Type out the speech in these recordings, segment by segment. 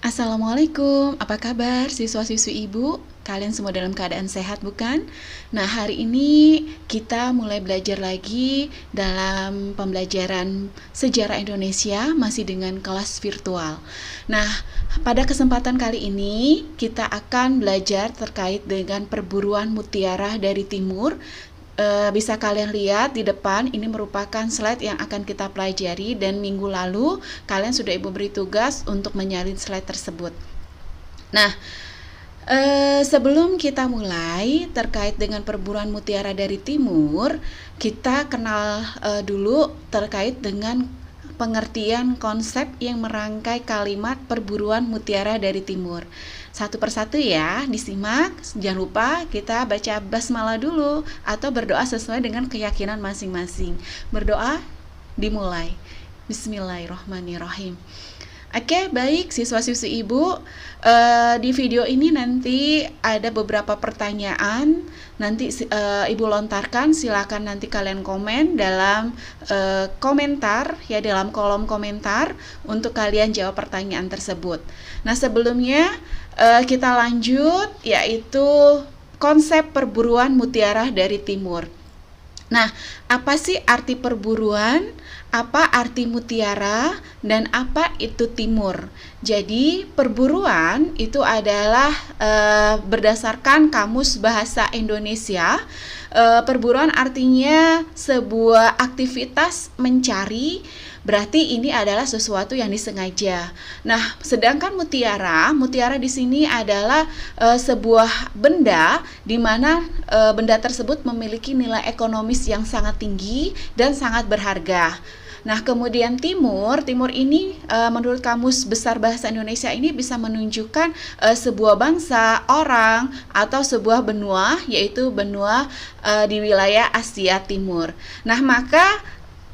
Assalamualaikum, apa kabar siswa-siswi ibu? Kalian semua dalam keadaan sehat bukan? Nah, hari ini kita mulai belajar lagi dalam pembelajaran sejarah Indonesia masih dengan kelas virtual. Nah, pada kesempatan kali ini kita akan belajar terkait dengan perburuan mutiara dari timur. Bisa kalian lihat di depan, ini merupakan slide yang akan kita pelajari, dan minggu lalu kalian sudah ibu beri tugas untuk menyalin slide tersebut. Nah, sebelum kita mulai terkait dengan perburuan mutiara dari timur, kita kenal dulu terkait dengan pengertian konsep yang merangkai kalimat perburuan mutiara dari timur. Satu persatu ya, disimak. Jangan lupa kita baca basmalah dulu atau berdoa sesuai dengan keyakinan masing-masing. Berdoa dimulai. Bismillahirrahmanirrahim. Oke, baik siswa-siswi ibu, di video ini nanti ada beberapa pertanyaan, nanti ibu lontarkan, silakan nanti kalian komen dalam komentar ya, dalam kolom komentar untuk kalian jawab pertanyaan tersebut. Nah, sebelumnya kita lanjut, yaitu konsep perburuan mutiara dari timur. Nah, apa sih arti perburuan? Apa arti mutiara? Dan apa itu timur? Jadi, perburuan itu adalah berdasarkan Kamus Bahasa Indonesia. Perburuan artinya sebuah aktivitas mencari, berarti ini adalah sesuatu yang disengaja. Nah, sedangkan mutiara di sini adalah sebuah benda di mana benda tersebut memiliki nilai ekonomis yang sangat tinggi dan sangat berharga. Nah, kemudian timur ini menurut Kamus Besar Bahasa Indonesia ini bisa menunjukkan sebuah bangsa, orang, atau sebuah benua, yaitu benua di wilayah Asia Timur. Nah, maka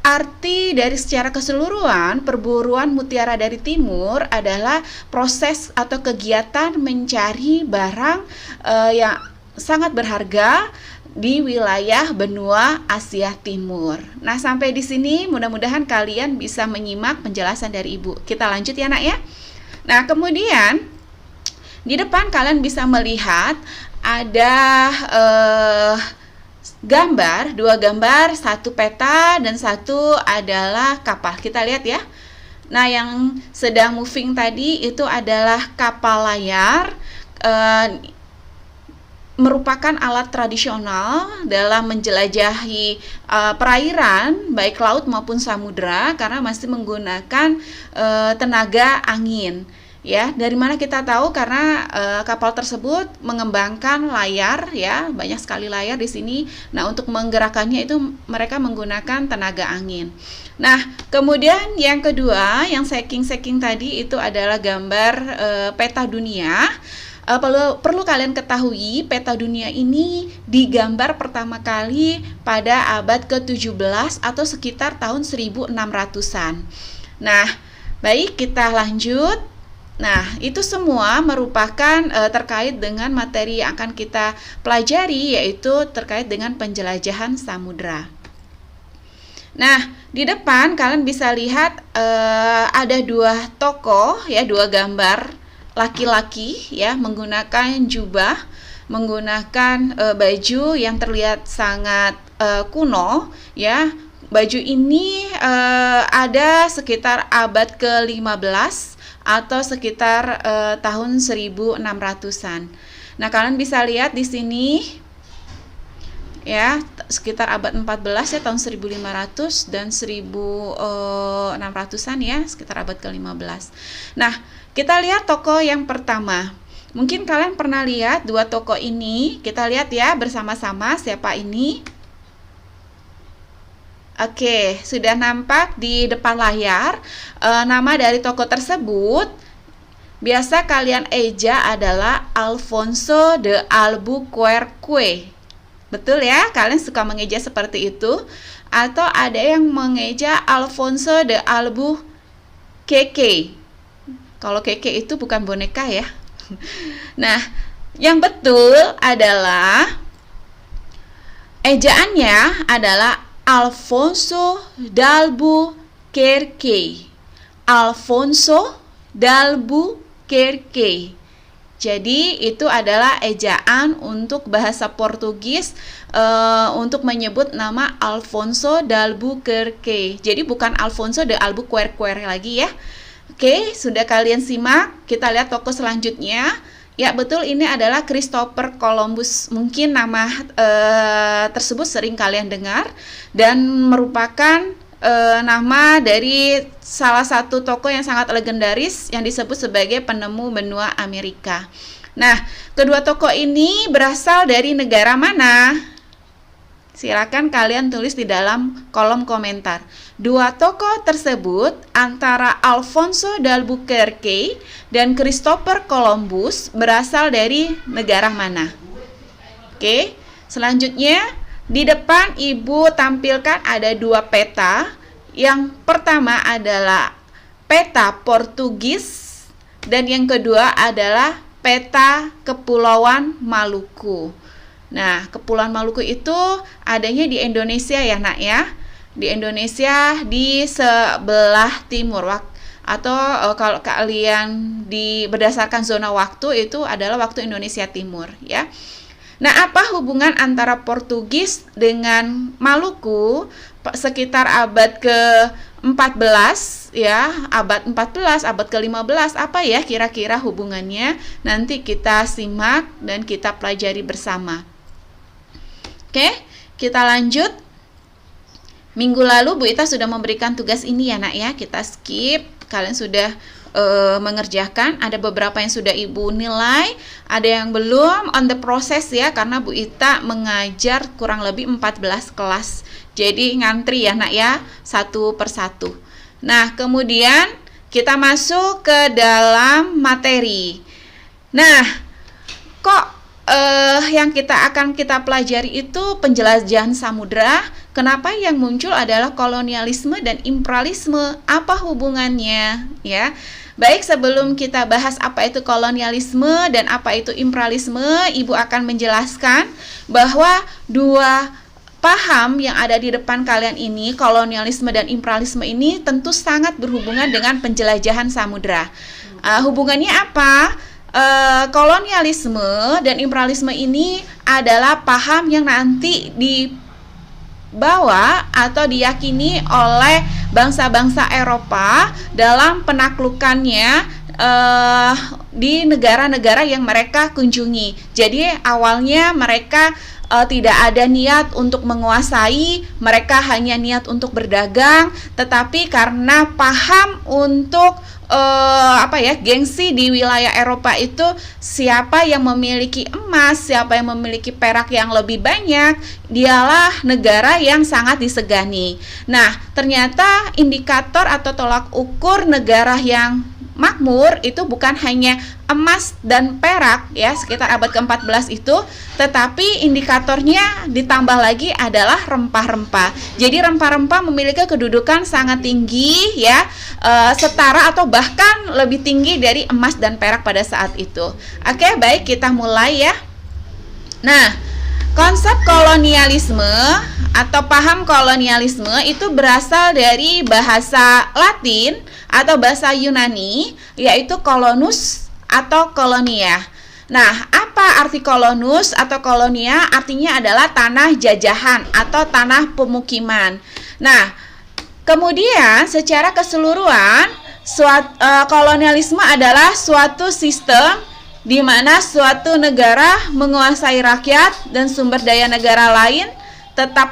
arti dari secara keseluruhan perburuan mutiara dari timur adalah proses atau kegiatan mencari barang yang sangat berharga di wilayah benua Asia Timur. Nah, sampai di sini mudah-mudahan kalian bisa menyimak penjelasan dari ibu. Kita lanjut ya nak ya. Nah, kemudian di depan kalian bisa melihat ada dua gambar, satu peta dan satu adalah kapal. Kita lihat ya. Nah, yang sedang moving tadi itu adalah kapal layar, merupakan alat tradisional dalam menjelajahi perairan, baik laut maupun samudra, karena masih menggunakan tenaga angin. Ya, dari mana kita tahu? Karena kapal tersebut mengembangkan layar, ya, banyak sekali layar di sini. Nah, untuk menggerakkannya itu mereka menggunakan tenaga angin. Nah, kemudian yang kedua, yang saking tadi itu adalah gambar peta dunia. Perlu kalian ketahui, peta dunia ini digambar pertama kali pada abad ke-17 atau sekitar tahun 1600-an. Nah, baik, kita lanjut. Nah, itu semua merupakan terkait dengan materi yang akan kita pelajari, yaitu terkait dengan penjelajahan samudra. Nah, di depan kalian bisa lihat ada dua tokoh, ya, dua gambar laki-laki, ya, menggunakan jubah, menggunakan baju yang terlihat sangat kuno, ya. Baju ini ada sekitar abad ke-15 atau sekitar tahun 1600-an. Nah, kalian bisa lihat di sini, ya, sekitar abad 14 ya, tahun 1500 dan 1600-an ya, sekitar abad ke-15. Nah, kita lihat tokoh yang pertama. Mungkin kalian pernah lihat dua tokoh ini. Kita lihat ya bersama-sama siapa ini. Oke, sudah nampak di depan layar. Nama dari tokoh tersebut biasa kalian eja adalah Alfonso de Albuquerque. Betul ya? Kalian suka mengeja seperti itu? Atau ada yang mengeja Alfonso de Albuquerque. Kalau keke itu bukan boneka ya. Nah, yang betul adalah ejaannya adalah Alfonso d'Albuquerque. Alfonso d'Albuquerque. Albuquerque. Jadi itu adalah ejaan untuk bahasa Portugis untuk menyebut nama Alfonso de Albuquerque. Jadi bukan Alfonso de Albuquerque lagi ya. Oke, sudah kalian simak. Kita lihat tokoh selanjutnya. Ya betul, ini adalah Christopher Columbus. Mungkin nama tersebut sering kalian dengar dan merupakan nama dari salah satu tokoh yang sangat legendaris yang disebut sebagai penemu benua Amerika. Nah, kedua tokoh ini berasal dari negara mana? Silakan kalian tulis di dalam kolom komentar. Dua tokoh tersebut antara Alfonso de Albuquerque dan Christopher Columbus berasal dari negara mana? Oke, selanjutnya di depan Ibu tampilkan ada dua peta. Yang pertama adalah peta Portugis dan yang kedua adalah peta Kepulauan Maluku. Nah, Kepulauan Maluku itu adanya di Indonesia ya nak ya. Di Indonesia di sebelah timur atau kalau kalian berdasarkan zona waktu itu adalah waktu Indonesia Timur ya. Nah, apa hubungan antara Portugis dengan Maluku sekitar abad ke-14 ya, abad 14, abad ke-15, apa ya kira-kira hubungannya? Nanti kita simak dan kita pelajari bersama. Oke, kita lanjut. Minggu lalu Bu Ita sudah memberikan tugas ini ya nak ya, kita skip. Kalian sudah mengerjakan, ada beberapa yang sudah Ibu nilai, ada yang belum, on the process ya, karena Bu Ita mengajar kurang lebih 14 kelas. Jadi ngantri ya nak ya, satu persatu. Nah, kemudian kita masuk ke dalam materi. Nah, kok yang akan kita pelajari itu penjelajahan samudra. Kenapa yang muncul adalah kolonialisme dan imperialisme? Apa hubungannya ya? Baik, sebelum kita bahas apa itu kolonialisme dan apa itu imperialisme, Ibu akan menjelaskan bahwa dua paham yang ada di depan kalian ini, kolonialisme dan imperialisme ini tentu sangat berhubungan dengan penjelajahan samudra. Hubungannya apa? Kolonialisme dan imperialisme ini adalah paham yang nanti dibawa atau diyakini oleh bangsa-bangsa Eropa dalam penaklukannya di negara-negara yang mereka kunjungi. Jadi awalnya mereka tidak ada niat untuk menguasai, mereka hanya niat untuk berdagang, tetapi karena paham untuk gengsi di wilayah Eropa itu, siapa yang memiliki emas, siapa yang memiliki perak yang lebih banyak, dialah negara yang sangat disegani. Nah, ternyata indikator atau tolak ukur negara yang makmur itu bukan hanya emas dan perak ya, sekitar abad ke-14 itu, tetapi indikatornya ditambah lagi adalah rempah-rempah. Jadi rempah-rempah memiliki kedudukan sangat tinggi ya, setara atau bahkan lebih tinggi dari emas dan perak pada saat itu. Oke, baik, kita mulai ya. Nah, konsep kolonialisme atau paham kolonialisme itu berasal dari bahasa Latin atau bahasa Yunani, yaitu kolonus atau kolonia. Nah, apa arti kolonus atau kolonia? Artinya adalah tanah jajahan atau tanah pemukiman. Nah, kemudian secara keseluruhan, kolonialisme adalah suatu sistem di mana suatu negara menguasai rakyat dan sumber daya negara lain tetap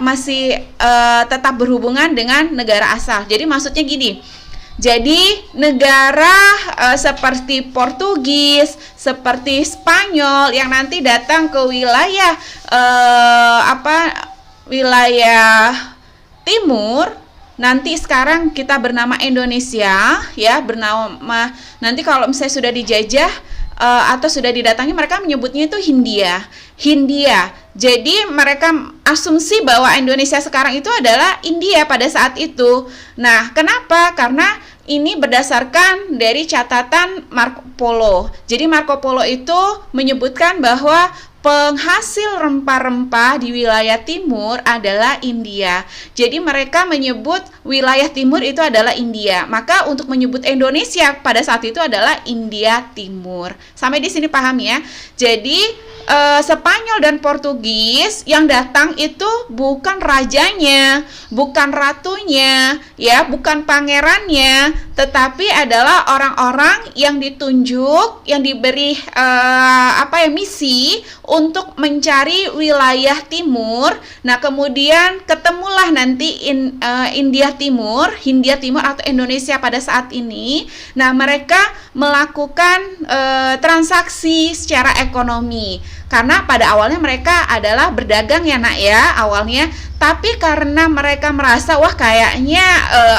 berhubungan dengan negara asal. Jadi maksudnya gini. Jadi negara seperti Portugis, seperti Spanyol yang nanti datang ke wilayah wilayah timur, nanti sekarang kita bernama Indonesia ya, bernama nanti kalau misalnya sudah dijajah atau sudah didatangi, mereka menyebutnya itu Hindia. Jadi mereka asumsi bahwa Indonesia sekarang itu adalah India pada saat itu. Nah, kenapa? Karena ini berdasarkan dari catatan Marco Polo. Jadi Marco Polo itu menyebutkan bahwa penghasil rempah-rempah di wilayah timur adalah India. Jadi mereka menyebut wilayah timur itu adalah India. Maka untuk menyebut Indonesia pada saat itu adalah India Timur. Sampai di sini paham ya? Jadi Spanyol dan Portugis yang datang itu bukan rajanya, bukan ratunya, ya, bukan pangerannya, tetapi adalah orang-orang yang ditunjuk, yang diberi misi untuk mencari wilayah timur. Nah, kemudian ketemulah nanti Hindia Timur atau Indonesia pada saat ini. Nah, mereka melakukan transaksi secara ekonomi. Karena pada awalnya mereka adalah berdagang ya nak ya awalnya, tapi karena mereka merasa wah kayaknya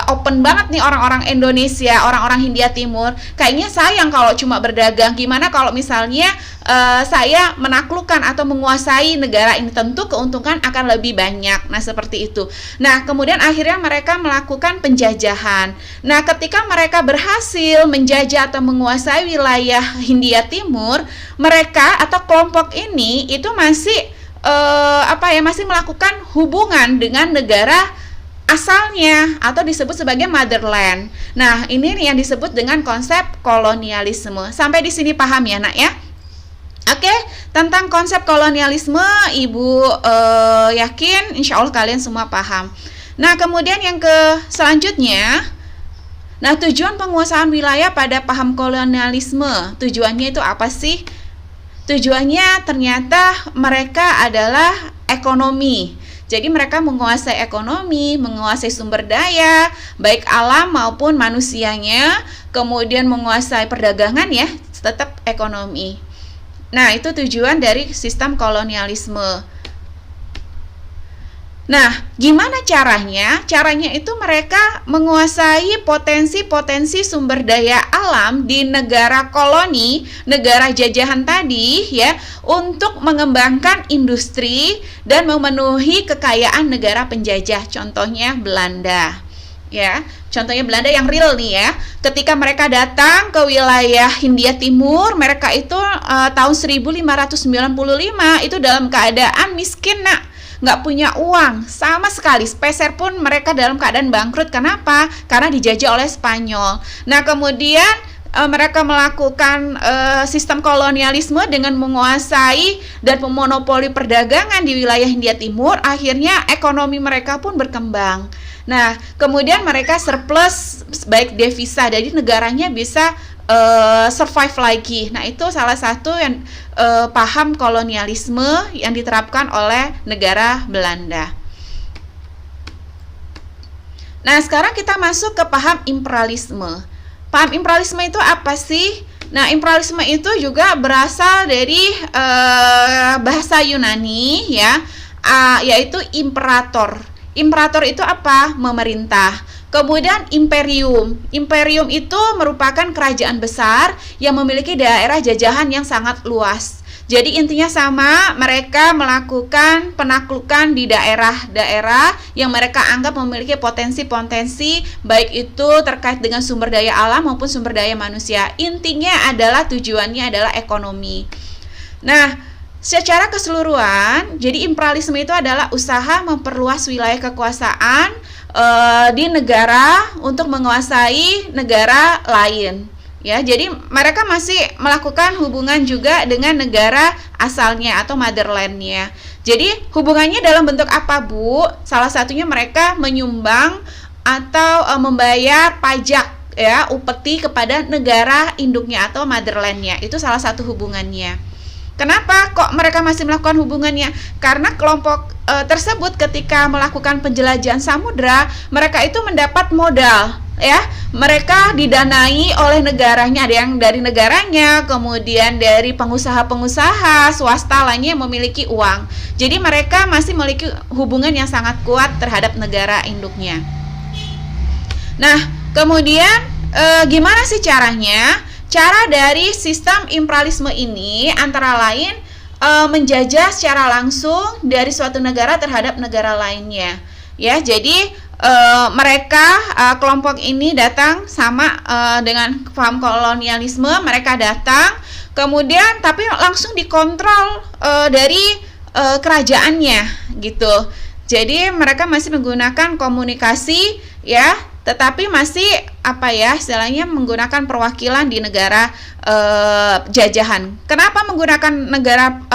open banget nih orang-orang Indonesia, orang-orang Hindia Timur, kayaknya sayang kalau cuma berdagang, gimana kalau misalnya saya menaklukkan atau menguasai negara ini, tentu keuntungan akan lebih banyak. Nah seperti itu. Nah kemudian akhirnya mereka melakukan penjajahan. Nah ketika mereka berhasil menjajah atau menguasai wilayah Hindia Timur, mereka atau kelompok ini itu masih masih melakukan hubungan dengan negara asalnya atau disebut sebagai motherland. Nah, ini yang disebut dengan konsep kolonialisme. Sampai di sini paham ya, Nak ya? Oke, tentang konsep kolonialisme Ibu yakin insya Allah kalian semua paham. Nah, kemudian yang selanjutnya, nah tujuan penguasaan wilayah pada paham kolonialisme, tujuannya itu apa sih? Tujuannya ternyata mereka adalah ekonomi. Jadi mereka menguasai ekonomi, menguasai sumber daya, baik alam maupun manusianya, kemudian menguasai perdagangan ya, tetap ekonomi. Nah, itu tujuan dari sistem kolonialisme. Nah, gimana caranya? Caranya itu mereka menguasai potensi-potensi sumber daya alam di negara koloni, negara jajahan tadi ya, untuk mengembangkan industri dan memenuhi kekayaan negara penjajah. Contohnya Belanda. Ya, contohnya Belanda yang real nih ya. Ketika mereka datang ke wilayah Hindia Timur, mereka itu tahun 1595 itu dalam keadaan miskin, Nak. Nggak punya uang sama sekali, sepeser pun mereka dalam keadaan bangkrut. Kenapa? Karena dijajah oleh Spanyol. Nah kemudian mereka melakukan sistem kolonialisme dengan menguasai dan memonopoli perdagangan di wilayah Hindia Timur. Akhirnya ekonomi mereka pun berkembang. Nah kemudian mereka surplus baik devisa, jadi negaranya bisa survive lagi. Nah itu salah satu yang paham kolonialisme yang diterapkan oleh negara Belanda. Nah sekarang kita masuk ke paham imperialisme. Paham imperialisme itu apa sih? Nah imperialisme itu juga berasal dari bahasa Yunani ya, yaitu imperator. Imperator itu apa? Memerintah. Kemudian imperium. Imperium itu merupakan kerajaan besar yang memiliki daerah jajahan yang sangat luas. Jadi intinya sama, mereka melakukan penaklukan di daerah-daerah yang mereka anggap memiliki potensi-potensi, baik itu terkait dengan sumber daya alam maupun sumber daya manusia. Intinya adalah tujuannya adalah ekonomi. Nah, secara keseluruhan, jadi imperialisme itu adalah usaha memperluas wilayah kekuasaan di negara untuk menguasai negara lain. Ya, jadi mereka masih melakukan hubungan juga dengan negara asalnya atau motherlandnya. Jadi hubungannya dalam bentuk apa, Bu? Salah satunya mereka menyumbang atau membayar pajak ya, upeti kepada negara induknya atau motherlandnya. Itu salah satu hubungannya. Kenapa kok mereka masih melakukan hubungannya? Karena kelompok tersebut ketika melakukan penjelajahan samudra, mereka itu mendapat modal, ya. Mereka didanai oleh negaranya, ada yang dari negaranya, kemudian dari pengusaha-pengusaha swasta lainnya yang memiliki uang. Jadi mereka masih memiliki hubungan yang sangat kuat terhadap negara induknya. Nah, kemudian gimana sih caranya? Cara dari sistem imperialisme ini antara lain menjajah secara langsung dari suatu negara terhadap negara lainnya. Ya, jadi kelompok ini datang sama dengan paham kolonialisme, mereka datang, kemudian tapi langsung dikontrol dari kerajaannya gitu. Jadi mereka masih menggunakan komunikasi ya, tetapi masih istilahnya menggunakan perwakilan di negara jajahan. Kenapa menggunakan negara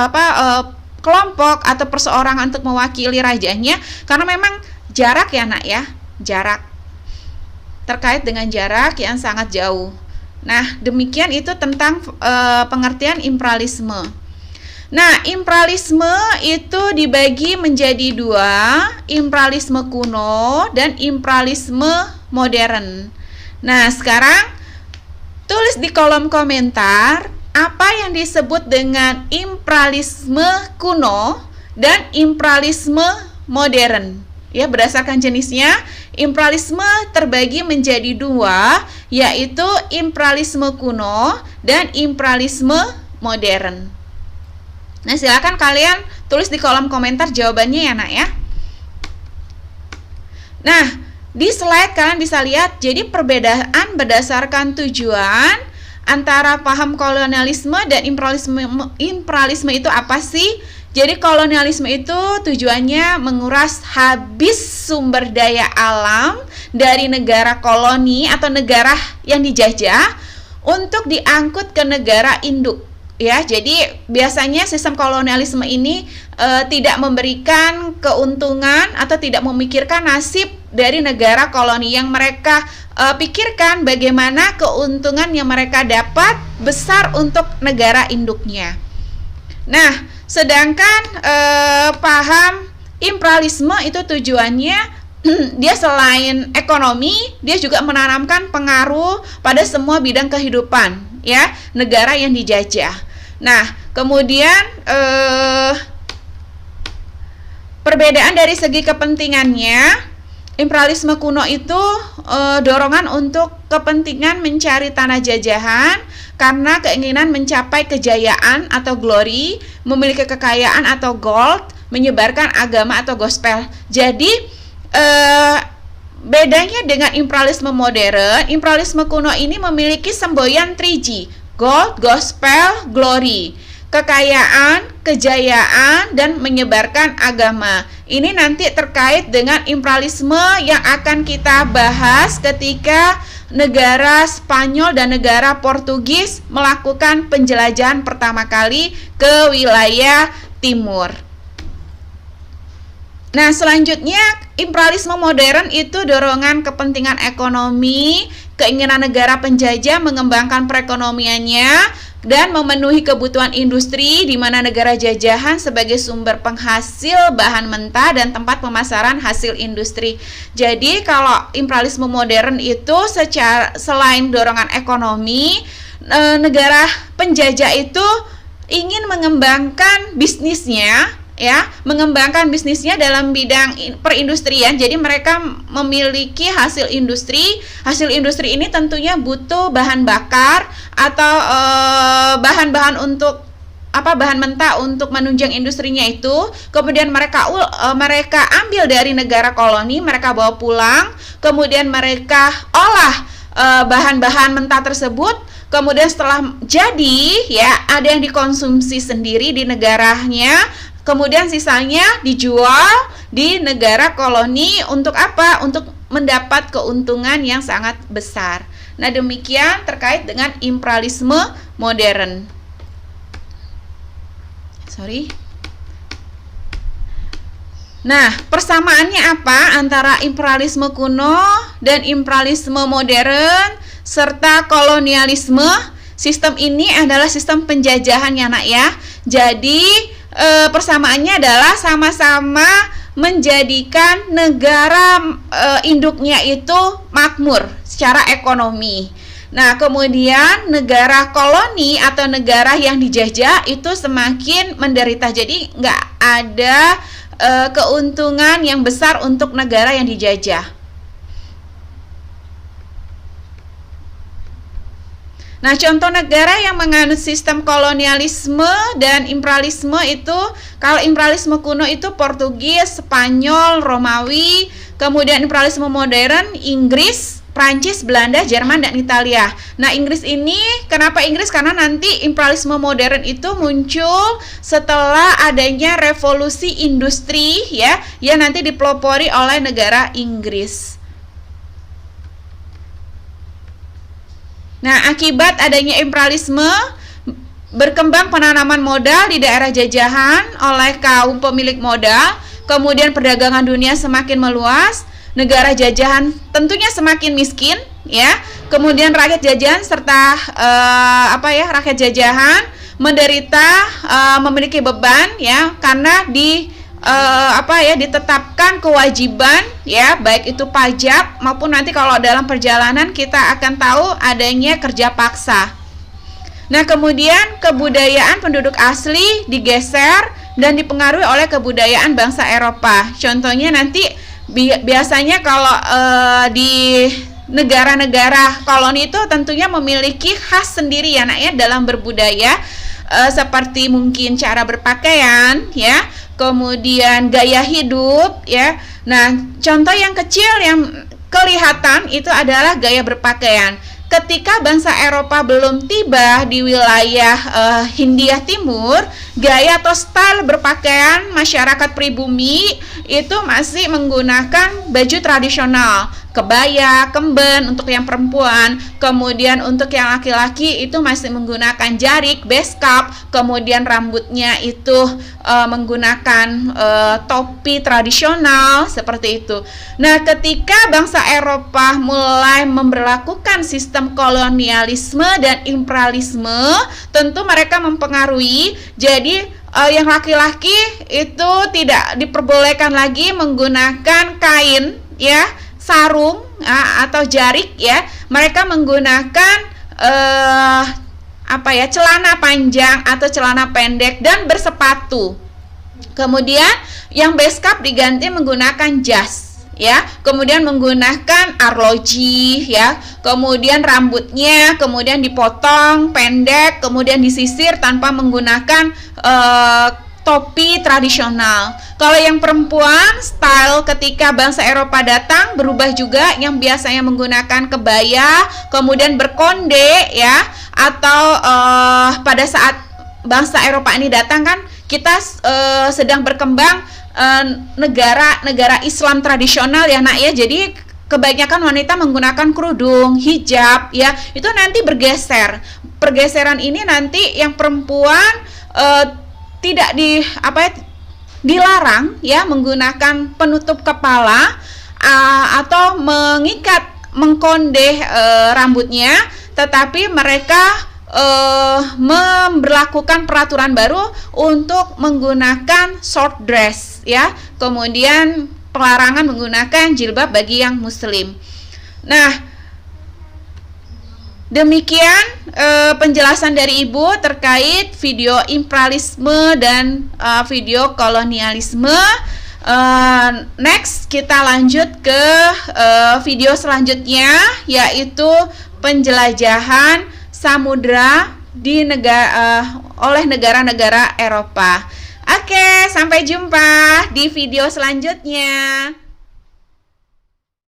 kelompok atau perseorangan untuk mewakili rajanya? Karena memang jarak ya nak ya, jarak terkait dengan jarak yang sangat jauh. Nah, demikian itu tentang pengertian imperialisme. Nah, imperialisme itu dibagi menjadi dua, imperialisme kuno dan imperialisme modern. Nah, sekarang tulis di kolom komentar apa yang disebut dengan imperialisme kuno dan imperialisme modern. Ya, berdasarkan jenisnya, imperialisme terbagi menjadi dua, yaitu imperialisme kuno dan imperialisme modern. Nah, silakan kalian tulis di kolom komentar jawabannya ya nak ya. Nah, di slide kalian bisa lihat, jadi perbedaan berdasarkan tujuan antara paham kolonialisme dan imperialisme itu apa sih? Jadi kolonialisme itu tujuannya menguras habis sumber daya alam dari negara koloni atau negara yang dijajah untuk diangkut ke negara induk. Ya, jadi biasanya sistem kolonialisme ini tidak memberikan keuntungan atau tidak memikirkan nasib dari negara koloni. Yang mereka pikirkan bagaimana keuntungan yang mereka dapat besar untuk negara induknya. Nah, sedangkan paham imperialisme itu tujuannya dia selain ekonomi, dia juga menanamkan pengaruh pada semua bidang kehidupan ya negara yang dijajah. Nah, kemudian perbedaan dari segi kepentingannya, imperialisme kuno itu dorongan untuk kepentingan mencari tanah jajahan karena keinginan mencapai kejayaan atau glory, memiliki kekayaan atau gold, menyebarkan agama atau gospel. Jadi bedanya dengan imperialisme modern, imperialisme kuno ini memiliki semboyan 3G. Gold, gospel, glory, kekayaan, kejayaan, dan menyebarkan agama. Ini nanti terkait dengan imperialisme yang akan kita bahas ketika negara Spanyol dan negara Portugis melakukan penjelajahan pertama kali ke wilayah timur. Nah, selanjutnya imperialisme modern itu dorongan kepentingan ekonomi, keinginan negara penjajah mengembangkan perekonomiannya dan memenuhi kebutuhan industri di mana negara jajahan sebagai sumber penghasil bahan mentah dan tempat pemasaran hasil industri. Jadi kalau imperialisme modern itu selain dorongan ekonomi, negara penjajah itu ingin mengembangkan bisnisnya ya, mengembangkan bisnisnya dalam bidang perindustrian. Jadi mereka memiliki hasil industri. Hasil industri ini tentunya butuh bahan bakar atau bahan-bahan untuk bahan mentah untuk menunjang industrinya itu. Kemudian mereka ambil dari negara koloni, mereka bawa pulang, kemudian mereka olah bahan-bahan mentah tersebut. Kemudian setelah jadi ya, ada yang dikonsumsi sendiri di negaranya. Kemudian sisanya dijual di negara koloni untuk apa? Untuk mendapat keuntungan yang sangat besar. Nah, demikian terkait dengan imperialisme modern. Nah, persamaannya apa antara imperialisme kuno dan imperialisme modern serta kolonialisme? Sistem ini adalah sistem penjajahan ya nak ya. Jadi persamaannya adalah sama-sama menjadikan negara induknya itu makmur secara ekonomi. Nah, kemudian negara koloni atau negara yang dijajah itu semakin menderita. Jadi nggak ada keuntungan yang besar untuk negara yang dijajah. Nah, contoh negara yang menganut sistem kolonialisme dan imperialisme itu, kalau imperialisme kuno itu Portugis, Spanyol, Romawi, Kemudian imperialisme modern Inggris, Prancis, Belanda, Jerman, dan Italia. Nah, Inggris ini, kenapa Inggris? Karena nanti imperialisme modern itu muncul setelah adanya revolusi industri ya, yang nanti dipelopori oleh negara Inggris. Nah, akibat adanya imperialisme, berkembang penanaman modal di daerah jajahan oleh kaum pemilik modal, kemudian perdagangan dunia semakin meluas, negara jajahan tentunya semakin miskin ya. Kemudian rakyat jajahan serta rakyat jajahan menderita, memiliki beban ya, karena ditetapkan kewajiban ya, baik itu pajak maupun nanti kalau dalam perjalanan kita akan tahu adanya kerja paksa. Nah, kemudian kebudayaan penduduk asli digeser dan dipengaruhi oleh kebudayaan bangsa Eropa. Contohnya nanti biasanya kalau di negara-negara koloni itu tentunya memiliki khas sendiri ya nak ya dalam berbudaya, seperti mungkin cara berpakaian ya, kemudian gaya hidup ya. Nah, contoh yang kecil yang kelihatan itu adalah gaya berpakaian. Ketika bangsa Eropa belum tiba di wilayah Hindia Timur, gaya atau style berpakaian masyarakat pribumi itu masih menggunakan baju tradisional, kebaya, kemben untuk yang perempuan, kemudian untuk yang laki-laki itu masih menggunakan jarik, beskap, kemudian rambutnya itu menggunakan topi tradisional seperti itu. Nah, ketika bangsa Eropa mulai memberlakukan sistem kolonialisme dan imperialisme, tentu mereka mempengaruhi. Jadi yang laki-laki itu tidak diperbolehkan lagi menggunakan kain ya, sarung atau jarik ya. Mereka menggunakan celana panjang atau celana pendek dan bersepatu. Kemudian yang beskap diganti menggunakan jas ya, kemudian menggunakan arloji ya, kemudian rambutnya kemudian dipotong pendek, kemudian disisir tanpa menggunakan topi tradisional. Kalau yang perempuan, style ketika bangsa Eropa datang berubah juga, yang biasanya menggunakan kebaya kemudian berkonde ya, atau pada saat bangsa Eropa ini datang kan kita sedang berkembang negara Islam tradisional ya nak ya. Jadi kebanyakan wanita menggunakan kerudung, hijab ya. Itu nanti bergeser. Pergeseran ini nanti yang perempuan tidak dilarang ya menggunakan penutup kepala atau mengikat, mengkonde rambutnya, tetapi mereka memberlakukan peraturan baru untuk menggunakan short dress ya, kemudian pelarangan menggunakan jilbab bagi yang muslim. Nah, demikian penjelasan dari Ibu terkait video imperialisme dan video kolonialisme. Next kita lanjut ke video selanjutnya, yaitu penjelajahan samudra di oleh negara-negara Eropa. Oke, sampai jumpa di video selanjutnya.